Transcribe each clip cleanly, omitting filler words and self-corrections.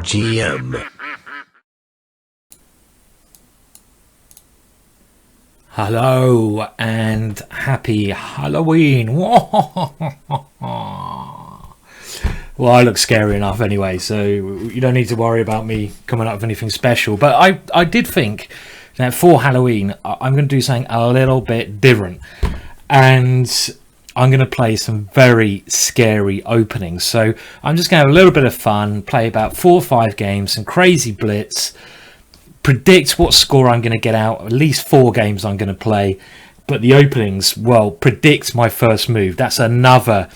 GingerGM. Hello and happy Halloween. Well, I look scary enough anyway, so you don't need to worry about me coming up with anything special. But I did think that for Halloween, I'm going to do something a little bit different. And I'm going to play some very scary openings. So I'm just going to have a little bit of fun, play about 4 or 5 games, some crazy blitz, predict what score I'm going to get out, at least 4 games I'm going to play. But the openings, well, predict my first move. That's another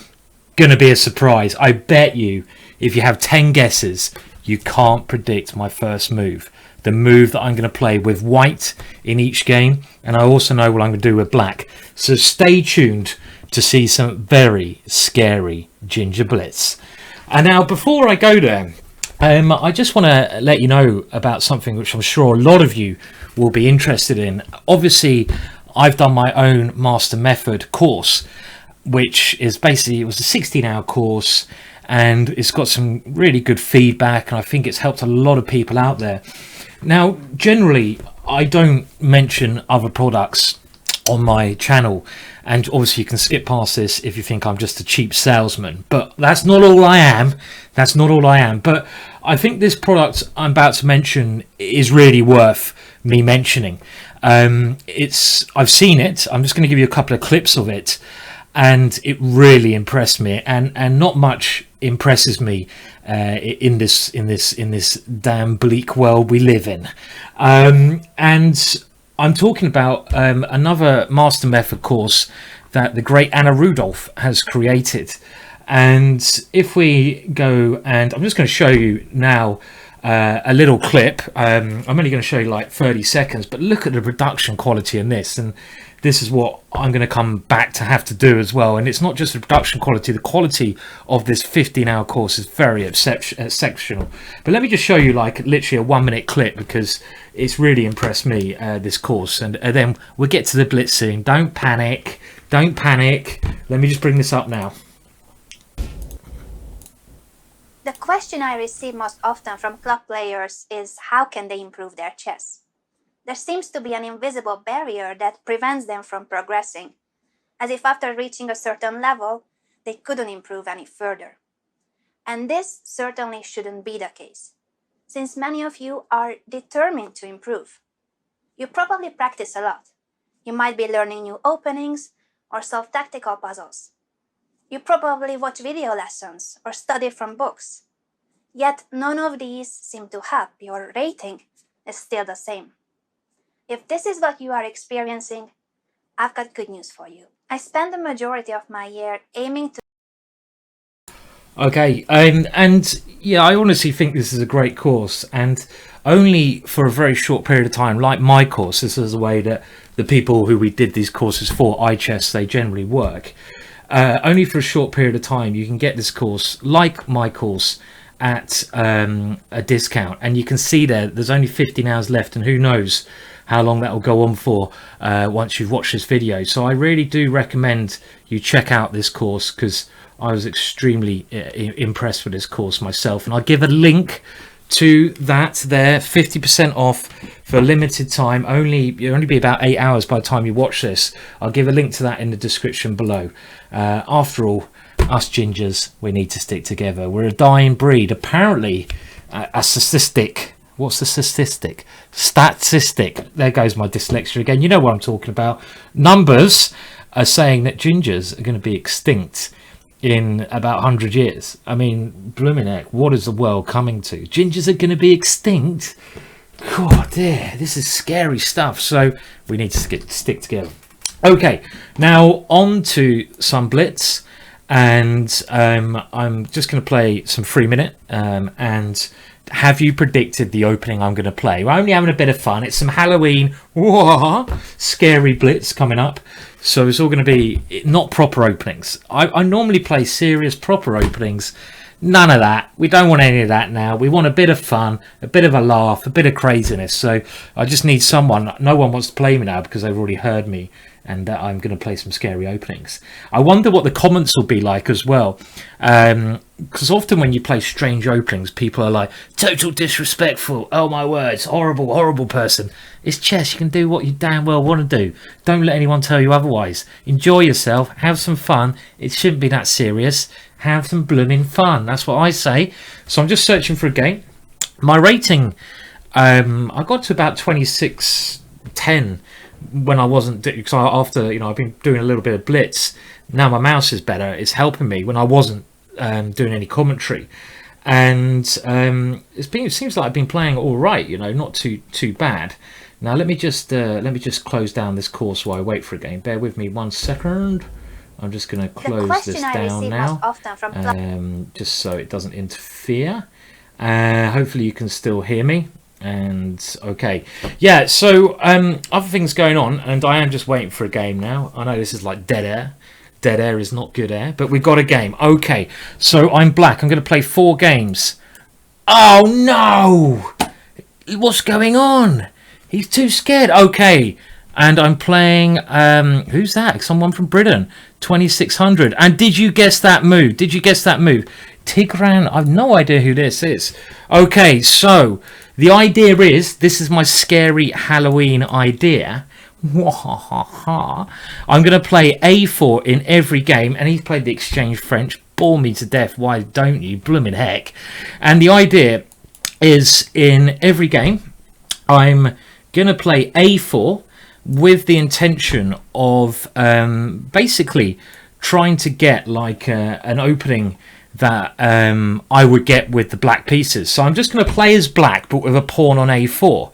going to be a surprise. I bet you, if you have 10 guesses, you can't predict my first move. The move that I'm going to play with white in each game. And I also know what I'm going to do with black. So stay tuned to see some very scary Ginger Blitz. And now, before I go there, I just want to let you know about something which I'm sure a lot of you will be interested in. Obviously, I've done my own Master Method course, which is basically, it was a 16-hour course, and it's got some really good feedback, and I think it's helped a lot of people out there. Now, generally, I don't mention other products on my channel, and obviously you can skip past this if you think I'm just a cheap salesman, but that's not all I am. That's not all I am. But I think this product I'm about to mention is really worth me mentioning. I've seen it. I'm just going to give you a couple of clips of it, and it really impressed me, and not much impresses me in this damn bleak world we live in. And I'm talking about another Master Method course that the great Anna Rudolph has created. And if we go, and I'm just going to show you now a little clip. I'm only going to show you like 30 seconds, but look at the production quality in this. And this is what I'm going to come back to have to do as well. And it's not just the production quality. The quality of this 15-hour course is very exceptional. But let me just show you like literally a 1-minute clip, because it's really impressed me, this course. And then we'll get to the blitz soon. Don't panic. Don't panic. Let me just bring this up now. The question I receive most often from club players is how can they improve their chess? There seems to be an invisible barrier that prevents them from progressing, as if after reaching a certain level, they couldn't improve any further. And this certainly shouldn't be the case, since many of you are determined to improve. You probably practice a lot. You might be learning new openings or solve tactical puzzles. You probably watch video lessons or study from books. Yet none of these seem to help. Your rating is still the same. If this is what you are experiencing, I've got good news for you. I spend the majority of my year aiming to... Okay, and yeah, I honestly think this is a great course, and only for a very short period of time, like my course. This is the way that the people who we did these courses for, iChess, they generally work. Only for a short period of time, you can get this course, like my course, at a discount. And you can see there's only 15 hours left, and who knows how long that will go on for once you've watched this video. So I really do recommend you check out this course, because I was extremely impressed with this course myself. And I'll give a link to that there, 50% off for a limited time. It'll only be about 8 hours by the time you watch this. I'll give a link to that in the description below. After all, us gingers, we need to stick together. We're a dying breed. Apparently, a statistic. What's the statistic? Statistic. There goes my dyslexia again. You know what I'm talking about. Numbers are saying that gingers are going to be extinct in about 100 years. I mean, blooming heck, what is the world coming to? Gingers are going to be extinct? God, dear, this is scary stuff. So we need to stick together. Okay, now on to some blitz. And I'm just going to play some 3-minute. And have you predicted the opening I'm going to play? We're only having a bit of fun. It's some Halloween scary blitz coming up. So it's all going to be not proper openings. I normally play serious proper openings. None of that. We don't want any of that now. We want a bit of fun, a bit of a laugh, a bit of craziness. So I just need someone. No one wants to play me now because they've already heard me. And I'm going to play some scary openings. I wonder what the comments will be like as well. because often when you play strange openings, people are like, total disrespectful, oh my words, horrible, horrible person. It's chess, you can do what you damn well want to do. Don't let anyone tell you otherwise. Enjoy yourself, have some fun. It shouldn't be that serious. Have some blooming fun, that's what I say. So I'm just searching for a game. My rating, I got to about 26-10 when I wasn't, because after, I've been doing a little bit of Blitz. Now my mouse is better, it's helping me when I wasn't doing any commentary, and it seems like I've been playing all right, not too bad. Now let me just close down this course while I wait for a game. Bear with me 1 second. I'm just going to close this down now, just so it doesn't interfere. Hopefully you can still hear me. And okay, yeah, so other things going on, and I am just waiting for a game now. I know this is like dead air. Dead air is not good air, but we've got a game. Okay, so I'm black. I'm going to play 4 games. Oh no! What's going on? He's too scared. Okay, and I'm playing, who's that? Someone from Britain. 2600. And did you guess that move? Did you guess that move? Tigran, I've no idea who this is. Okay, so the idea is, this is my scary Halloween idea. I'm going to play A4 in every game, and he's played the exchange French. Bore me to death, why don't you? Bloomin' heck. And the idea is, in every game, I'm going to play A4 with the intention of basically trying to get like an opening that I would get with the black pieces. So I'm just going to play as black, but with a pawn on A4,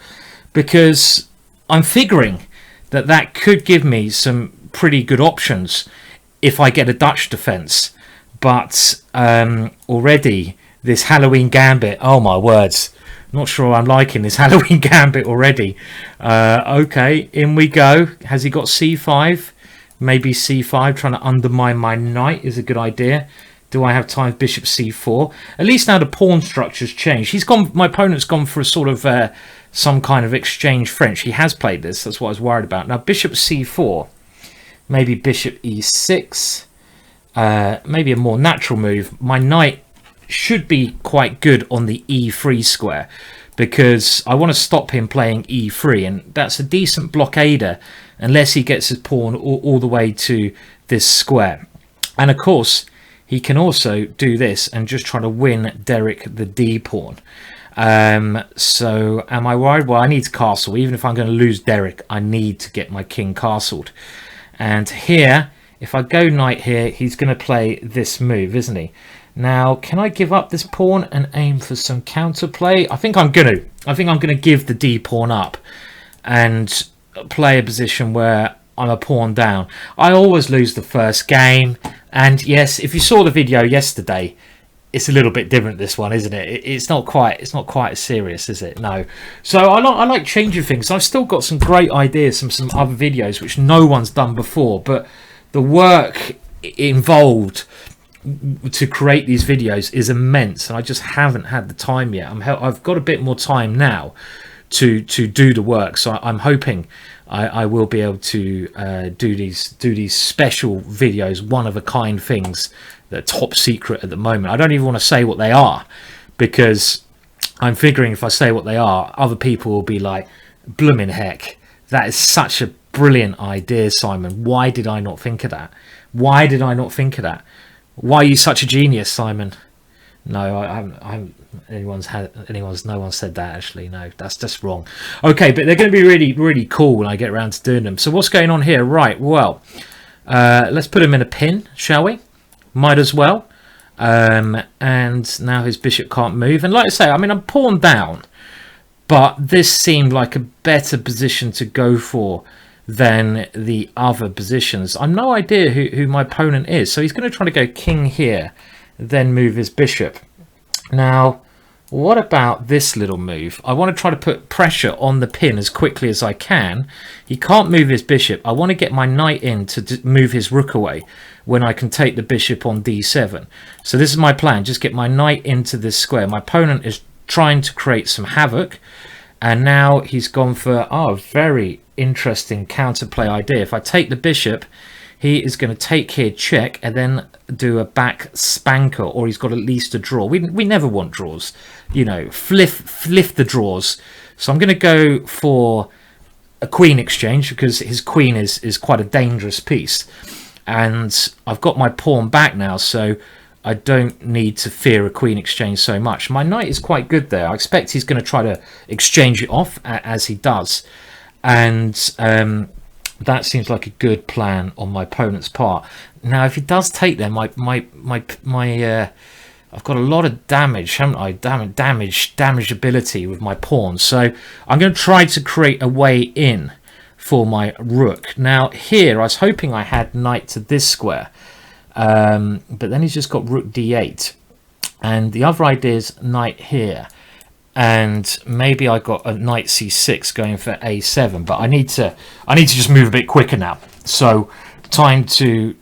because I'm figuring that could give me some pretty good options if I get a Dutch defense. But already this Halloween gambit, oh my words, not sure I'm liking this Halloween gambit already. Okay, in we go. Has he got C5? Maybe C5, trying to undermine my knight is a good idea. Do I have time? Bishop C4. At least now the pawn structure's changed. My opponent's gone for a sort of some kind of exchange French. He has played this. That's what I was worried about. Now Bishop C4. Maybe Bishop E6. Maybe a more natural move. My knight should be quite good on the E3 square, because I want to stop him playing E3, and that's a decent blockader unless he gets his pawn all the way to this square. And of course, he can also do this and just try to win Derek the D pawn. So am I worried? Well, I need to castle. Even if I'm going to lose Derek, I need to get my king castled. And here, if I go knight here, he's going to play this move, isn't he? Now, can I give up this pawn and aim for some counterplay? I think I'm going to. I think I'm going to give the D pawn up and play a position where I'm a pawn down. I always lose the first game. And yes, if you saw the video yesterday, it's a little bit different, this one, isn't it? It's not quite as serious, is it? No. So I like changing things. I've still got some great ideas from some other videos which no one's done before, but the work involved to create these videos is immense, and I just haven't had the time yet. I've got a bit more time now to do the work, so I'm hoping I will be able to do these special videos, one of a kind things that are top secret at the moment. I don't even want to say what they are, because I'm figuring if I say what they are, other people will be like, blooming heck, that is such a brilliant idea, Simon. Why did I not think of that? Why did I not think of that? Why are you such a genius, Simon? No, no one said that, actually. No, that's just wrong. Okay, but they're going to be really, really cool when I get around to doing them. So what's going on here? Right, well, let's put him in a pin, shall we? Might as well. And now his bishop can't move. And like I say, I mean, I'm pawn down, but this seemed like a better position to go for than the other positions. I've no idea who my opponent is. So he's going to try to go king here, then move his bishop. Now, what about this little move? I want to try to put pressure on the pin as quickly as I can. He can't move his bishop. I want to get my knight in to move his rook away when I can take the bishop on d7. So this is my plan. Just get my knight into this square. My opponent is trying to create some havoc. And now he's gone for a very interesting counterplay idea. If I take the bishop, he is going to take here, check, and then do a back spanker, or he's got at least a draw. We never want draws, you know, fliff the draws. So I'm going to go for a queen exchange because his queen is quite a dangerous piece. And I've got my pawn back now, so I don't need to fear a queen exchange so much. My knight is quite good there. I expect he's going to try to exchange it off as he does. And that seems like a good plan on my opponent's part. Now, if he does take them, I've got a lot of damage, haven't I? Damage ability with my pawn. So I'm going to try to create a way in for my rook. Now here I was hoping I had knight to this square, but then he's just got rook d8, and the other idea is knight here, and maybe I got a knight c6 going for a7, but I need to just move a bit quicker now. So time to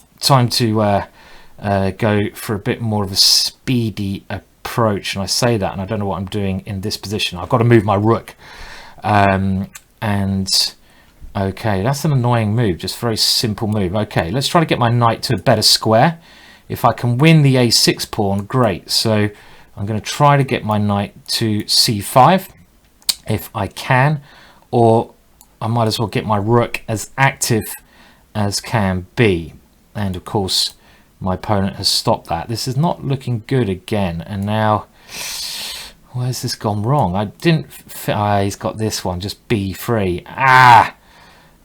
go for a bit more of a speedy approach. And I say that and I don't know what I'm doing in this position. I've got to move my rook, and okay, that's an annoying move, just a very simple move. Okay, let's try to get my knight to a better square. If I can win the a6 pawn, great. So I'm going to try to get my knight to c5 if I can, or I might as well get my rook as active as can be. And of course, my opponent has stopped that. This is not looking good again. And now, where's this gone wrong? I didn't. He's got this one, just b3.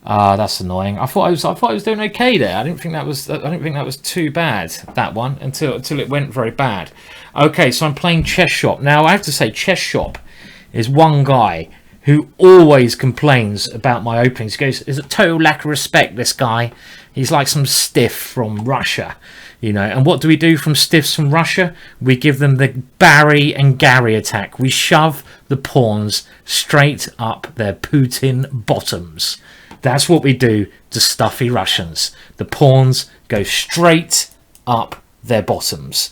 That's annoying. I thought I was doing okay there. I didn't think that was too bad, that one, until it went very bad. Okay, so I'm playing Chess Shop. Now I have to say, Chess Shop is one guy who always complains about my openings. He goes, "It's a total lack of respect, this guy. He's like some stiff from Russia." You know, and what do we do from stiffs from Russia? We give them the Barry and Gary attack. We shove the pawns straight up their Putin bottoms. That's what we do to stuffy Russians. The pawns go straight up their bottoms.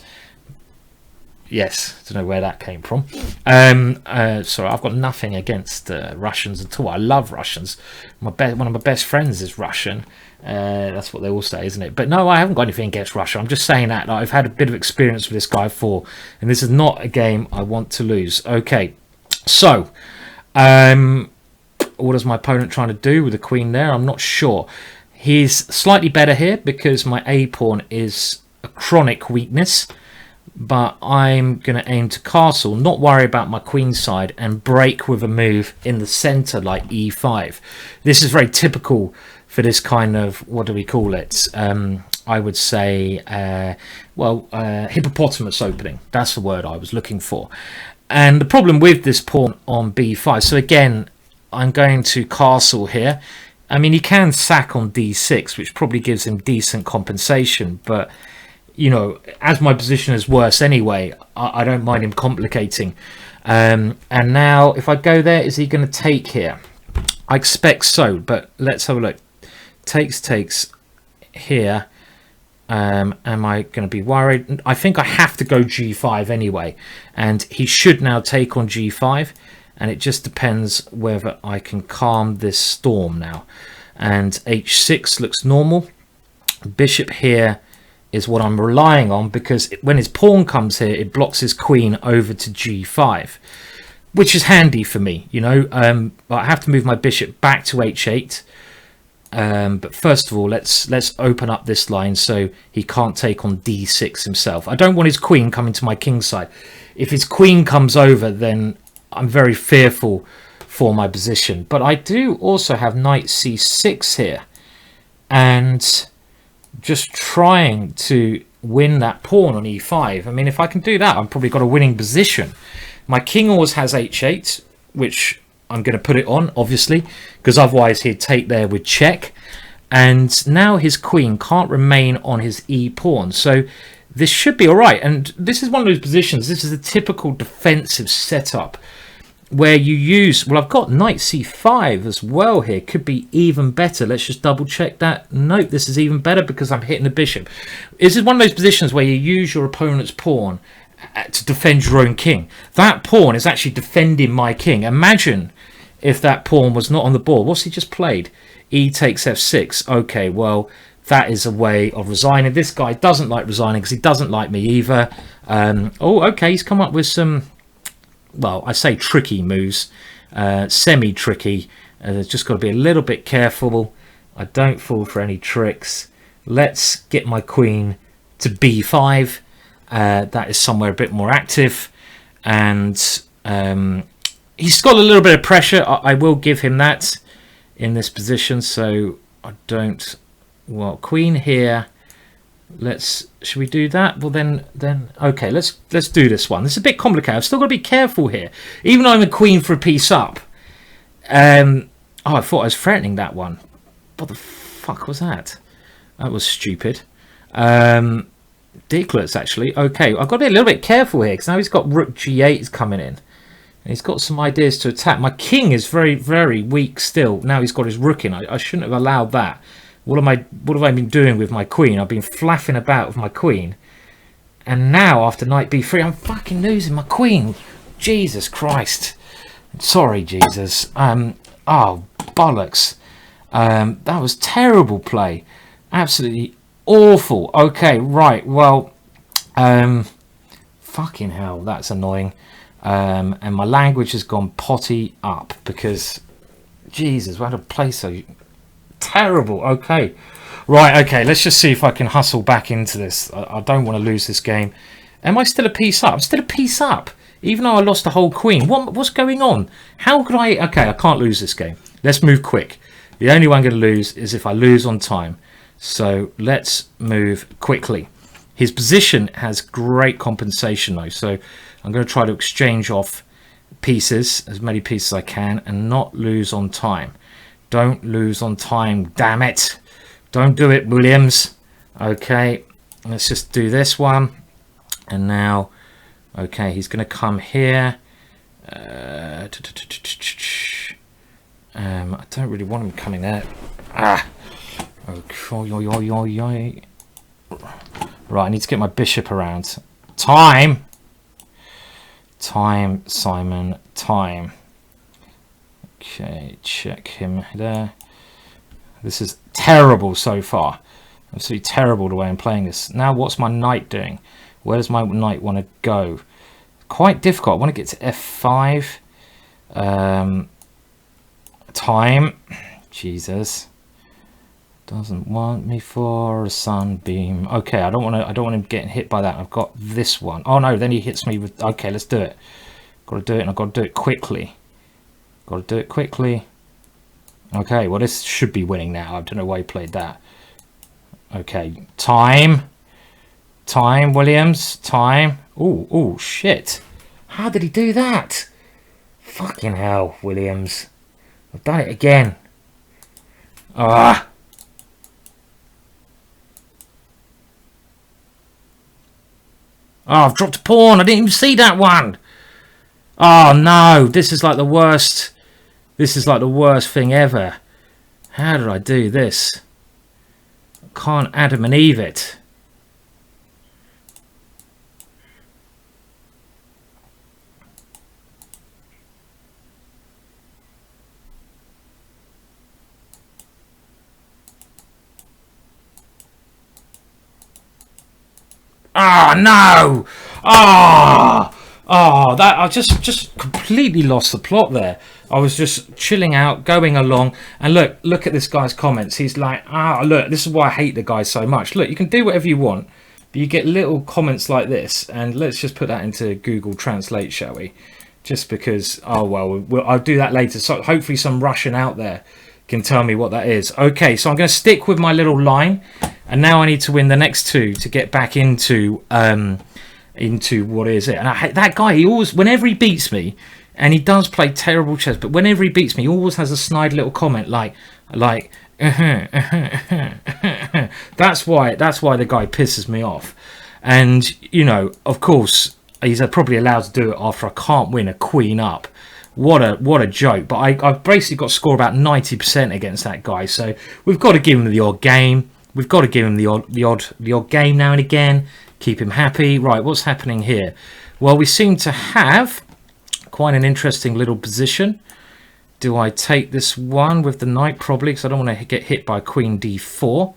Yes, I don't know where that came from. Sorry, I've got nothing against Russians at all. I love Russians. One of my best friends is Russian. That's what they all say, isn't it? But no, I haven't got anything against Russia. I'm just saying that I've had a bit of experience with this guy before, and this is not a game I want to lose. Okay, so what is my opponent trying to do with the queen there? I'm not sure. He's slightly better here because my a pawn is a chronic weakness, but I'm going to aim to castle, not worry about my queen side, and break with a move in the center like e5. This is very typical for this kind of, what do we call it? I would say, hippopotamus opening. That's the word I was looking for. And the problem with this pawn on b5, so again, I'm going to castle here. I mean, he can sack on d6, which probably gives him decent compensation, but you know, as my position is worse anyway, I don't mind him complicating. And now, if I go there, is he going to take here? I expect so, but let's have a look. Takes here. Am I going to be worried? I think I have to go g5 anyway, and he should now take on g5, and it just depends whether I can calm this storm now. And h6 looks normal. Bishop here is what I'm relying on, because when his pawn comes here, it blocks his queen over to g5, which is handy for me, you know. But I have to move my bishop back to h8. But first of all, let's open up this line so he can't take on d6 himself. I don't want his queen coming to my king side. If his queen comes over, then I'm very fearful for my position. But I do also have knight c6 here, and just trying to win that pawn on e5. I mean, if I can do that, I've probably got a winning position. My king always has h8, which I'm going to put it on, obviously, because otherwise he'd take there with check. And now his queen can't remain on his e pawn, so this should be all right. And this is one of those positions, this is a typical defensive setup where you use, well, I've got knight c5 as well here. Could be even better. Let's just double check that. Nope, this is even better because I'm hitting the bishop. This is one of those positions where you use your opponent's pawn to defend your own king. That pawn is actually defending my king. Imagine if that pawn was not on the board. What's he just played? E takes f6. Okay, well, that is a way of resigning. This guy doesn't like resigning because he doesn't like me either. Oh, okay, he's come up with some, well, I say tricky moves, semi-tricky. There's just got to be a little bit careful. I don't fall for any tricks. Let's get my queen to b5. That is somewhere a bit more active. And he's got a little bit of pressure. I will give him that in this position. So I don't... Well, queen here. Should we do that? Well, then okay, let's do this one. This is a bit complicated. I've still got to be careful here. Even though I'm a queen for a piece up. Oh, I thought I was threatening that one. What the fuck was that? That was stupid. Ridiculous, actually. Okay, I've got to be a little bit careful here because now he's got rook g8 coming in. And he's got some ideas to attack. My king is very, very weak still. Now he's got his rook in. I shouldn't have allowed that. What have I been doing with my queen? I've been flapping about with my queen. And now, after knight b3, I'm fucking losing my queen. Jesus Christ. Sorry, Jesus. Oh, bollocks. That was terrible play. Absolutely awful. Okay, right. Well, fucking hell, that's annoying. And my language has gone potty up because, Jesus, why did I play so terrible? Okay, right. Okay, let's just see if I can hustle back into this. I don't want to lose this game. Am I still a piece up? I'm still a piece up, even though I lost the whole queen. What's going on? How could I? Okay, I can't lose this game. Let's move quick. The only way I'm going to lose is if I lose on time. So let's move quickly. His position has great compensation though, so I'm going to try to exchange off pieces, as many pieces as I can, and not lose on time. Don't lose on time, damn it. Don't do it, Williams. Okay, let's just do this one. And now, okay, he's going to come here. I don't really want him coming there. Okay. Right, I need to get my bishop around. Time, Simon, time. Okay, check him there. This is terrible so far. Absolutely terrible the way I'm playing this. Now what's my knight doing? Where does my knight want to go? Quite difficult. I want to get to f5. Time. Jesus. Doesn't want me for a sunbeam. Okay, I don't want him getting hit by that. I've got this one. Oh no, then he hits me with... Okay, let's do it. Got to do it, and I've got to do it quickly. Got to do it quickly. Okay, well, this should be winning now. I don't know why he played that. Okay, time. Time, Williams. Time. Oh, shit. How did he do that? Fucking hell, Williams. I've done it again. Ah. Oh, I've dropped a pawn. I didn't even see that one. Oh, no. This is like the worst. This is like the worst thing ever. How did I do this? I can't Adam and Eve it. Oh, no. That I just completely lost the plot there. I was just chilling out, going along, and look at this guy's comments. He's like, look, this is why I hate the guy so much. Look, you can do whatever you want, but you get little comments like this, and let's just put that into Google Translate, shall we? Just because, oh well, I'll do that later. So hopefully some Russian out there can tell me what that is. Okay, so I'm going to stick with my little line, and now I need to win the next two to get back into what is it. And I hate that guy. He always, whenever he beats me, and he does play terrible chess, but whenever he beats me, he always has a snide little comment like that's why the guy pisses me off. And you know, of course, he's probably allowed to do it after I can't win a queen up. What a joke. But I've basically got to score about 90% against that guy, so we've got to give him the odd game. We've got to give him the odd game now and again. Keep him happy. Right, what's happening here? Well, we seem to have quite an interesting little position. Do I take this one with the knight? Probably, because I don't want to get hit by queen d4.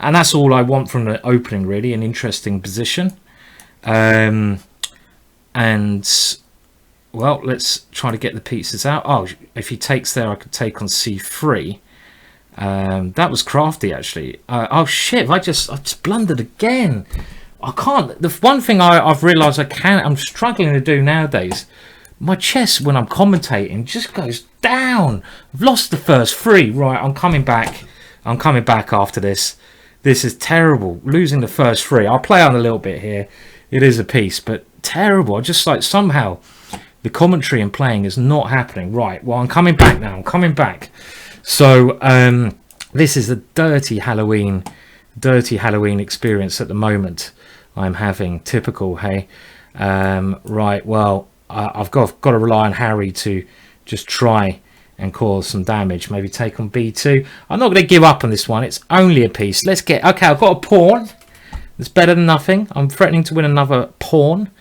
And that's all I want from the opening, really. An interesting position. And, well, let's try to get the pieces out. Oh, if he takes there, I could take on c3. That was crafty, actually. Oh, shit, I just blundered again. I can't. The one thing I've realised I'm struggling to do nowadays, my chess when I'm commentating just goes down. I've lost the first 3. Right, I'm coming back. I'm coming back after this. This is terrible. Losing the first 3. I'll play on a little bit here. It is a piece, but terrible. I just like somehow the commentary and playing is not happening. Right, well, I'm coming back now. I'm coming back. So this is a dirty Halloween experience at the moment I'm having. Typical, hey. Right, well, I've got to rely on Harry to just try and cause some damage. Maybe take on b2. I'm not going to give up on this one. It's only a piece. Let's get... Okay, I've got a pawn. It's better than nothing. I'm threatening to win another pawn.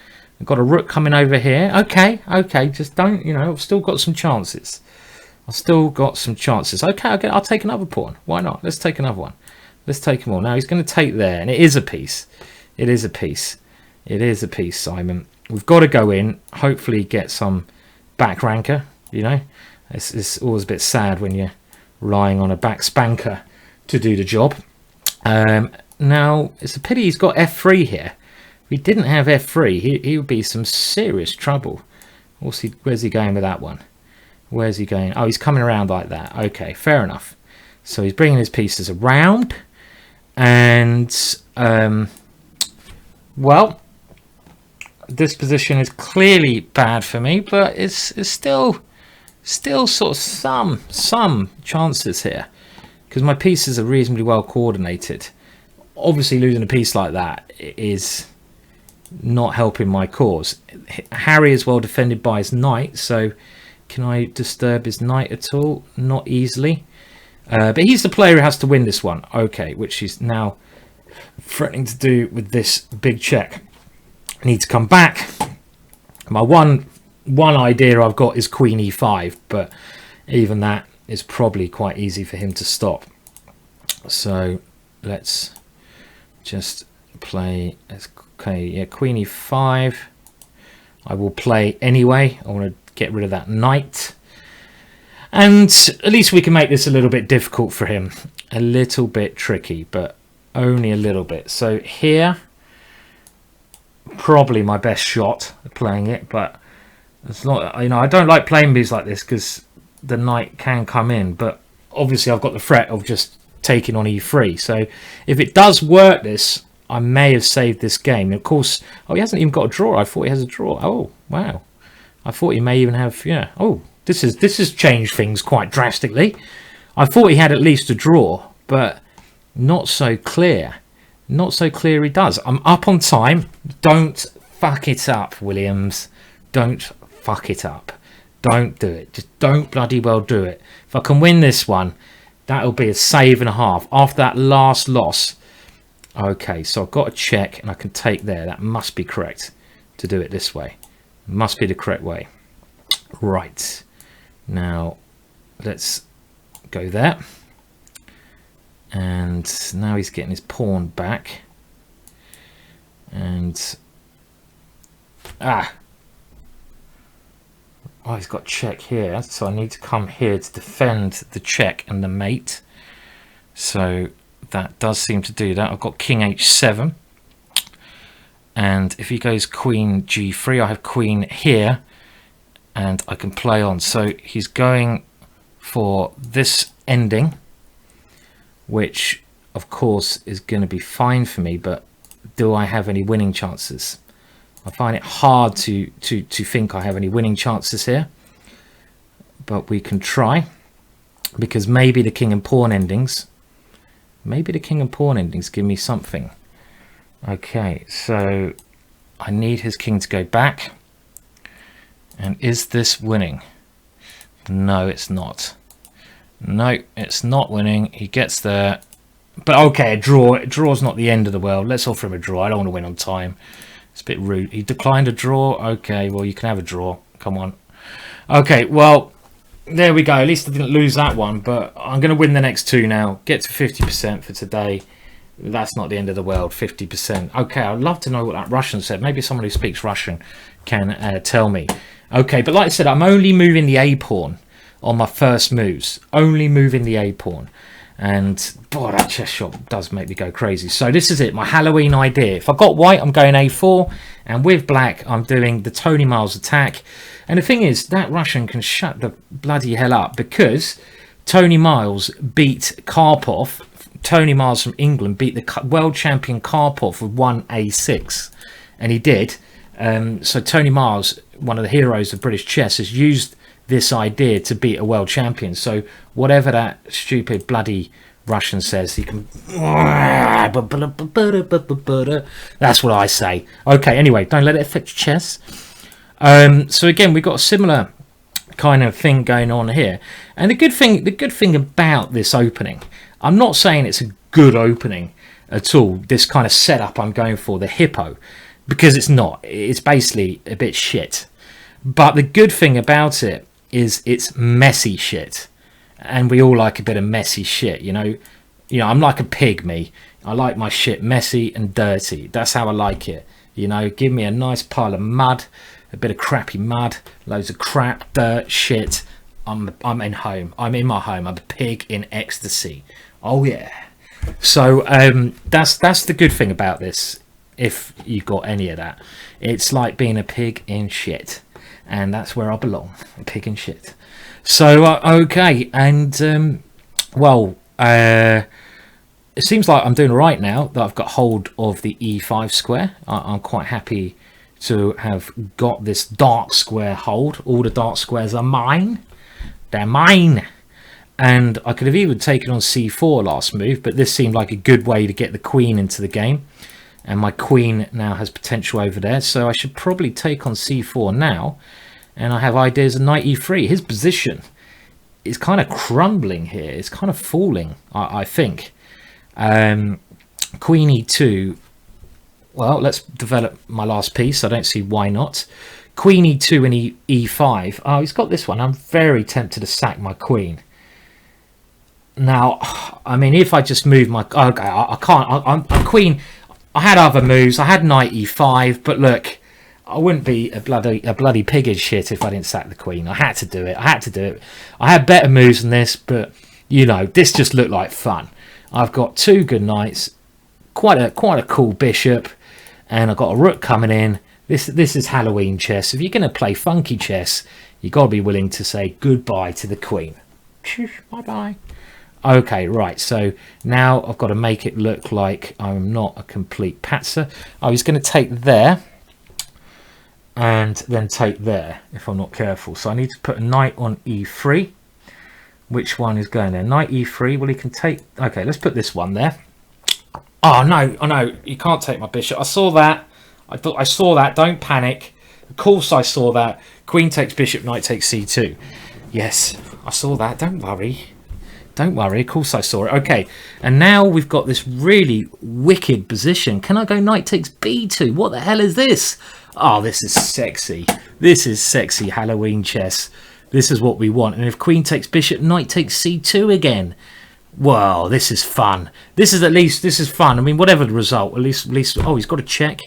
I've got a rook coming over here. Okay. Just don't... I've still got some chances. Okay, I'll take another pawn. Why not? Let's take another one. Let's take them all. Now, he's going to take there. And it is a piece. It is a piece, Simon. We've got to go in. Hopefully get some back ranker, It's always a bit sad when you're relying on a back spanker to do the job. Now, it's a pity he's got f3 here. If he didn't have f3, he would be some serious trouble. Where's he going with that one? Where's he going? Oh, he's coming around like that. Okay, fair enough. So he's bringing his pieces around. And, well, this position is clearly bad for me, but it's still sort of some chances here, because my pieces are reasonably well coordinated. Obviously losing a piece like that is not helping my cause. Harry is well defended by his knight, so can I disturb his knight at all? Not easily. But he's the player who has to win this one. Okay, which he's now threatening to do with this big check. I need to come back. My one idea I've got is queen e5, but even that is probably quite easy for him to stop. So let's just play. Okay, yeah, queen e5. I will play anyway. I want to get rid of that knight. And at least we can make this a little bit difficult for him. A little bit tricky, but only a little bit. So here, probably my best shot at playing it, but it's not, I don't like playing moves like this because the knight can come in, but obviously I've got the threat of just taking on e3. So if it does work this, I may have saved this game. And of course, oh, he hasn't even got a draw. I thought he has a draw. Oh, wow. I thought he may even have, yeah. Oh, this has changed things quite drastically. I thought he had at least a draw, but not so clear. Not so clear he does. I'm up on time. Don't fuck it up, Williams. Don't fuck it up. Don't do it. Just don't bloody well do it. If I can win this one, that'll be a save and a half. After that last loss. Okay, so I've got a check and I can take there. That must be correct to do it this way. Must be the correct way. Right. Now, let's go there. And now he's getting his pawn back. And... oh, he's got check here. So I need to come here to defend the check and the mate. So that does seem to do that. I've got king h7. And if he goes queen g3, I have queen here. And I can play on. So he's going for this ending, which of course is going to be fine for me, but do I have any winning chances? I find it hard to think I have any winning chances here, but we can try, because maybe the king and pawn endings give me something. Okay, so I need his king to go back. And is this winning? No, it's not. No, it's not winning. He gets there. But okay, a draw. A draw's not the end of the world. Let's offer him a draw. I don't want to win on time. It's a bit rude. He declined a draw. Okay, well, you can have a draw. Come on. Okay, well, there we go. At least I didn't lose that one. But I'm going to win the next two now. Get to 50% for today. That's not the end of the world. 50%. Okay, I'd love to know what that Russian said. Maybe someone who speaks Russian can tell me. Okay, but like I said, I'm only moving the A pawn on my first moves. Only moving the A pawn. And boy, that chess shot does make me go crazy. So this is it, my Halloween idea. If I got white, I'm going A4, and with black, I'm doing the Tony Miles attack. And the thing is, that Russian can shut the bloody hell up, because Tony Miles beat Karpov. Tony Miles from England beat the world champion Karpov with 1A6, and he did. So Tony Miles, one of the heroes of British chess, has used this idea to beat a world champion. So whatever that stupid bloody Russian says, he can. That's what I say. Okay, anyway, don't let it affect your chess. So again, we've got a similar kind of thing going on here, and the good thing about this opening, I'm not saying it's a good opening at all, this kind of setup I'm going for, the hippo, because it's not. It's basically a bit shit. But the good thing about it is it's messy shit, and we all like a bit of messy shit, you know. I'm like a pig, me. I like my shit messy and dirty. That's how I like it, you know. Give me a nice pile of mud, a bit of crappy mud, loads of crap, dirt, shit. I'm in home. I'm in my home. I'm a pig in ecstasy. Oh yeah. So that's the good thing about this. If you got any of that, it's like being a pig in shit, and that's where I belong, a pig in shit. So okay, and it seems like I'm doing all right now that I've got hold of the E5 square. I'm quite happy to have got this dark square hold. All the dark squares are mine. They're mine. And I could have even taken on C4 last move, but this seemed like a good way to get the queen into the game. And my queen now has potential over there, so I should probably take on C4 now. And I have ideas of knight E3. His position is kind of crumbling here. It's kind of falling, I think. Queen E2. Well, let's develop my last piece. I don't see why not. Queen E2 and E5. Oh, he's got this one. I'm very tempted to sack my queen. Now, I mean, if I just move my... Okay, I can't. I'm queen... I had other moves. I had knight E5, but look, I wouldn't be a bloody pig in shit if I didn't sack the queen. I had to do it. I had better moves than this, but, you know, this just looked like fun. I've got two good knights, quite a cool bishop, and I've got a rook coming in. This is Halloween chess. If you're going to play funky chess, you've got to be willing to say goodbye to the queen. Bye-bye. Okay, right, so now I've got to make it look like I'm not a complete patzer. I was going to take there and then take there if I'm not careful. So I need to put a knight on E3. Which one is going there? Knight E3. Well, he can take... Okay, let's put this one there. Oh, no. Oh, no. You can't take my bishop. I saw that. I saw that. Don't panic. Of course I saw that. Queen takes bishop, knight takes C2. Yes, I saw that. Don't worry. Don't worry, of course I saw it. Okay, and now we've got this really wicked position. Can I go knight takes B2? What the hell is this? Oh, this is sexy. This is sexy Halloween chess. This is what we want. And if queen takes bishop, knight takes C2 again. Wow, this is fun. This is fun. I mean, whatever the result, at least. Oh, he's got a check.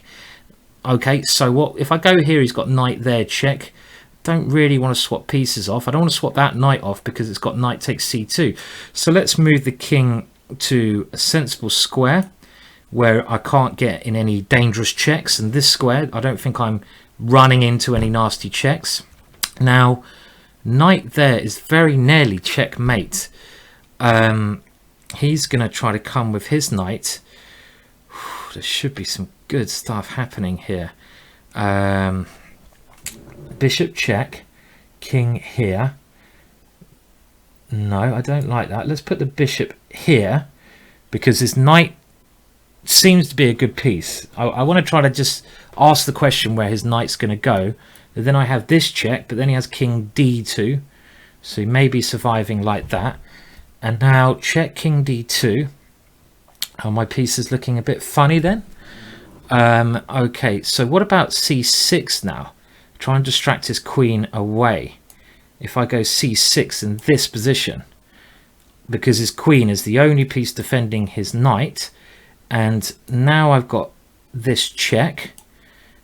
Okay, so what if I go here? He's got knight there, check. Don't really want to swap pieces off. I don't want to swap that knight off because it's got knight takes C2. So let's move the king to a sensible square where I can't get in any dangerous checks. And this square, I don't think I'm running into any nasty checks. Now, knight there is very nearly checkmate. He's going to try to come with his knight. There should be some good stuff happening here. Bishop check, king here. No, I don't like that. Let's put the bishop here because his knight seems to be a good piece. I want to try to just ask the question where his knight's going to go. And then I have this check, but then he has king D2. So he may be surviving like that. And now check king D2. Oh, my piece is looking a bit funny then. Okay, so what about C6 now? Try and distract his queen away. If I go C6 in this position, because his queen is the only piece defending his knight, And now I've got this check.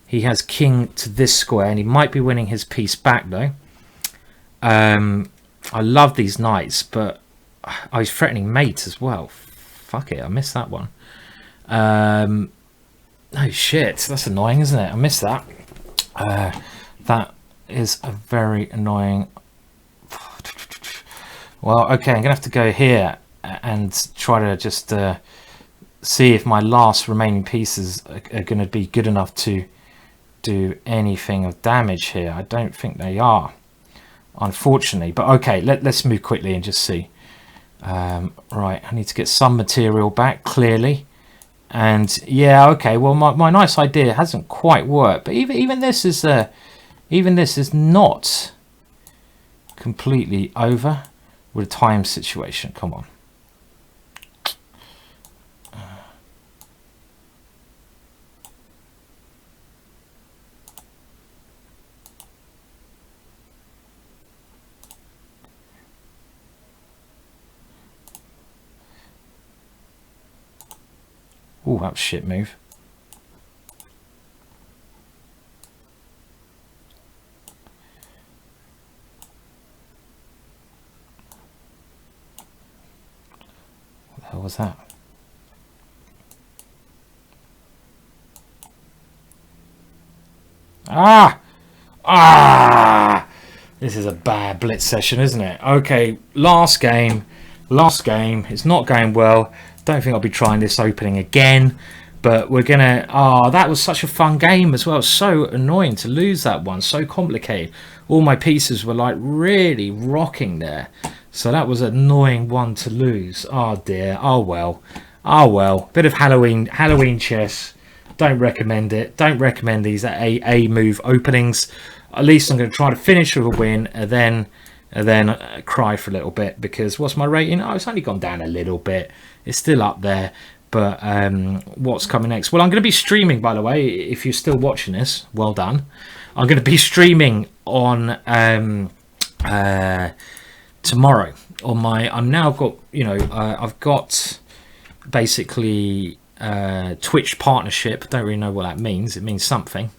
He has king to this square, and he might be winning his piece back though. I love these knights, but he's threatening mate as well. Fuck it, I missed that one. Oh shit, that's annoying, isn't it? I missed that. That is a very annoying. Well, okay, I'm gonna have to go here and try to just see if my last remaining pieces are going to be good enough to do anything of damage here. I don't think they are, unfortunately, but okay, let's move quickly and just see. Right, I need to get some material back, clearly. And yeah, okay, well my nice idea hasn't quite worked, but even this is not completely over with a time situation. Come on. Oh, that was a shit move. What the hell was that? Ah! This is a bad blitz session, isn't it? Okay, last game. It's not going well. Don't think I'll be trying this opening again, but we're gonna. That was such a fun game as well. So annoying to lose that one. So complicated. All my pieces were like really rocking there, so that was an annoying one to lose. Oh dear. Oh well. Bit of Halloween chess. Don't recommend it. Don't recommend these A move openings. At least I'm going to try to finish with a win, and then cry for a little bit, because what's my rating? Oh, it's only gone down a little bit. It's still up there, but what's coming next? Well, I'm going to be streaming, by the way, if you're still watching this, well done. I'm going to be streaming on tomorrow on my. I'm now got, you know, I've got basically Twitch partnership. Don't really know what that means. It means something,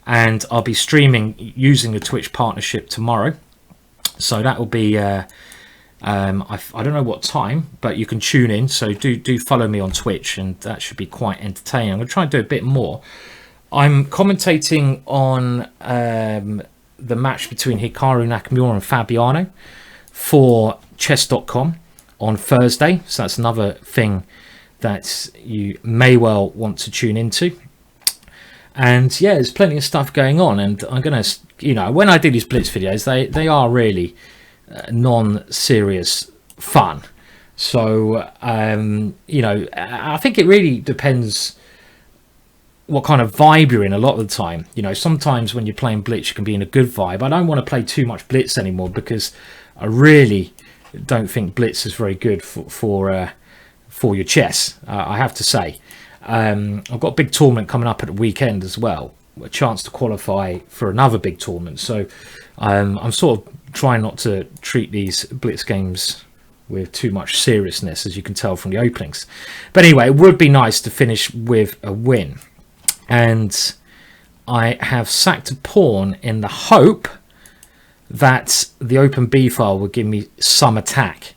and I'll be streaming using the Twitch partnership tomorrow. So that will be I don't know what time, but you can tune in, so do follow me on Twitch, and that should be quite entertaining. I'm going to try and do a bit more. I'm commentating on the match between Hikaru Nakamura and Fabiano for chess.com on Thursday, so that's another thing that you may well want to tune into. And yeah, there's plenty of stuff going on, and I'm gonna, you know, when I do these Blitz videos, they are really non-serious fun. So you know, I think it really depends what kind of vibe you're in a lot of the time. You know, sometimes when you're playing Blitz, you can be in a good vibe. I don't want to play too much Blitz anymore, because I really don't think Blitz is very good for your chess, I have to say. I've got a big tournament coming up at the weekend as well, a chance to qualify for another big tournament. So I'm sort of trying not to treat these Blitz games with too much seriousness, as you can tell from the openings. But anyway, it would be nice to finish with a win. And I have sacked a pawn in the hope that the open B file will give me some attack.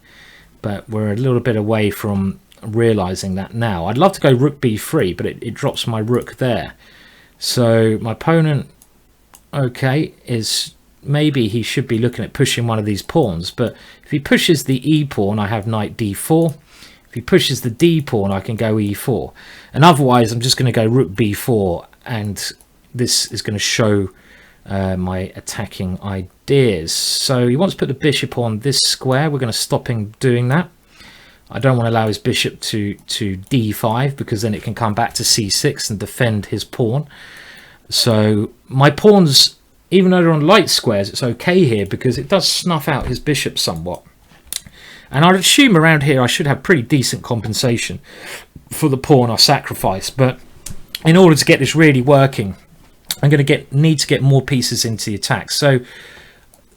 But we're a little bit away from realizing that now. I'd love to go rook b3, but it drops my rook there. So my opponent, okay, is maybe he should be looking at pushing one of these pawns, but if he pushes the e pawn, I have knight d4. If he pushes the d pawn, I can go e4, and otherwise I'm just going to go rook b4, and this is going to show my attacking ideas. So he wants to put the bishop on this square. We're going to stop him doing that. I don't want to allow his bishop to d5, because then it can come back to c6 and defend his pawn. So my pawns, even though they're on light squares, it's okay here, because it does snuff out his bishop somewhat. And I'd assume around here I should have pretty decent compensation for the pawn I sacrificed. But in order to get this really working, I'm going to need to get more pieces into the attack. So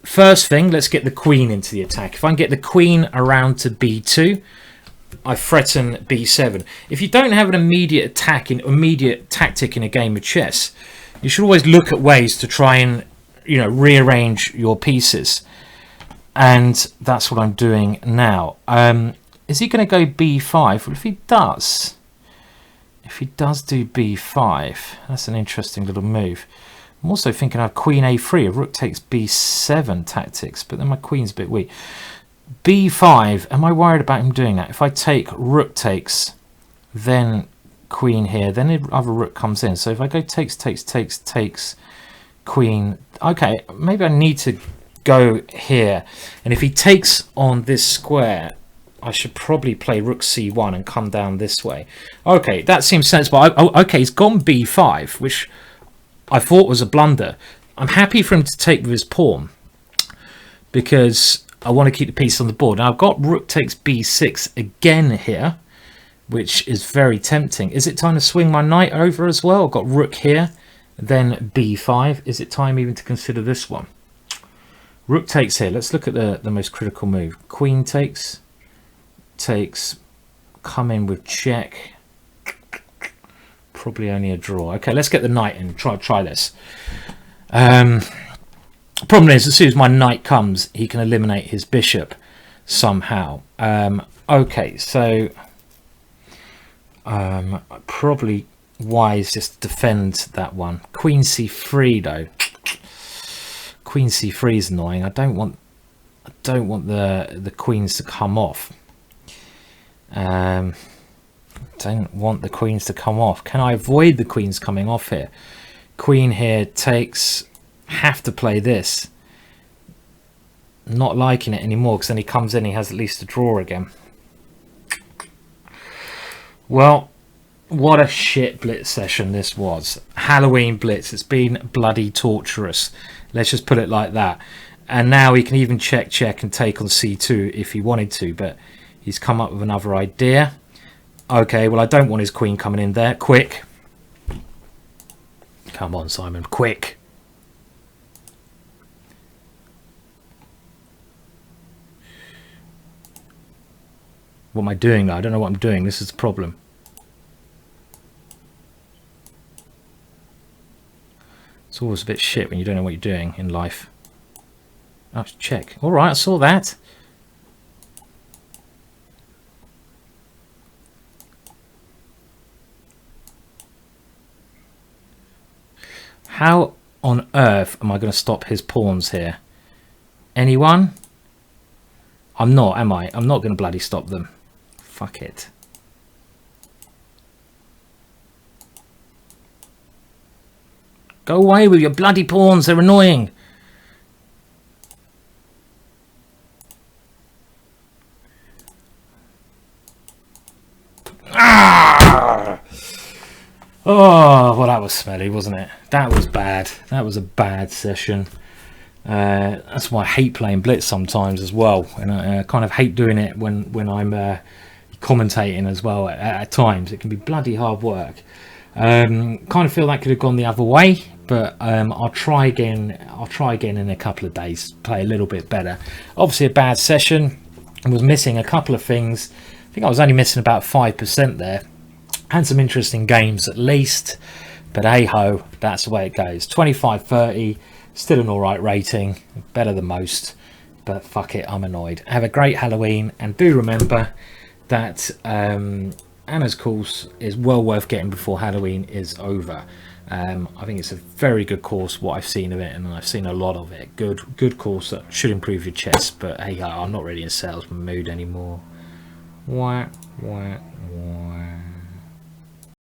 first thing, let's get the queen into the attack. If I can get the queen around to b2, I threaten b7. If you don't have an immediate tactic in a game of chess, you should always look at ways to try and, you know, rearrange your pieces. And that's what I'm doing now. Is he going to go b5? Well, if he does do b5, that's an interesting little move. I'm also thinking of queen a3, a rook takes b7 tactics, but then my queen's a bit weak. b5, am I worried about him doing that? If I take rook takes, then queen here, then the other rook comes in. So if I go takes, queen, okay, maybe I need to go here. And if he takes on this square, I should probably play rook c1 and come down this way. Okay, that seems sensible. Okay, he's gone b5, which I thought was a blunder. I'm happy for him to take with his pawn because I want to keep the piece on the board. Now I've got rook takes b6 again here, which is very tempting. Is it time to swing my knight over as well? I've got rook here, then b5. Is it time even to consider this one? Rook takes here. Let's look at the most critical move. Queen takes, come in with check. Probably only a draw. Okay, let's get the knight in. Try this. Problem is, as soon as my knight comes, he can eliminate his bishop somehow. Okay, so probably wise just defend that one. Queen c3 though. Queen c3 is annoying. I don't want the queens to come off. Don't want the queens to come off. Can I avoid the queens coming off here? Queen here takes. Have to play this. Not liking it anymore because then he comes in, he has at least a draw again. Well, what a shit Blitz session this was. Halloween Blitz. It's been bloody torturous. Let's just put it like that. And now he can even check and take on c2 if he wanted to, but he's come up with another idea. Okay, well, I don't want his queen coming in there. Quick. Come on, Simon, quick. What am I doing now? I don't know what I'm doing. This is the problem. It's always a bit shit when you don't know what you're doing in life. Oh, check. All right, I saw that. How on earth am I going to stop his pawns here? Anyone? I'm not, am I? I'm not going to bloody stop them. Fuck it. Go away with your bloody pawns, they're annoying. Ah! Oh, well, that was smelly, wasn't it? That was bad. That was a bad session. That's why I hate playing Blitz sometimes as well, and I kind of hate doing it when I'm commentating as well. At times it can be bloody hard work. Kind of feel that could have gone the other way, but I'll try again in a couple of days, play a little bit better. Obviously a bad session. I was missing a couple of things. I think I was only missing about 5% there. Had some interesting games at least, but hey ho, that's the way it goes. 25-30, still an alright rating, better than most, but fuck it, I'm annoyed. Have a great Halloween, and do remember that Anna's course is well worth getting before Halloween is over. I think it's a very good course, what I've seen of it, and I've seen a lot of it. Good course that should improve your chess, but hey, I'm not really in a salesman mood anymore. Wah, wah, wah.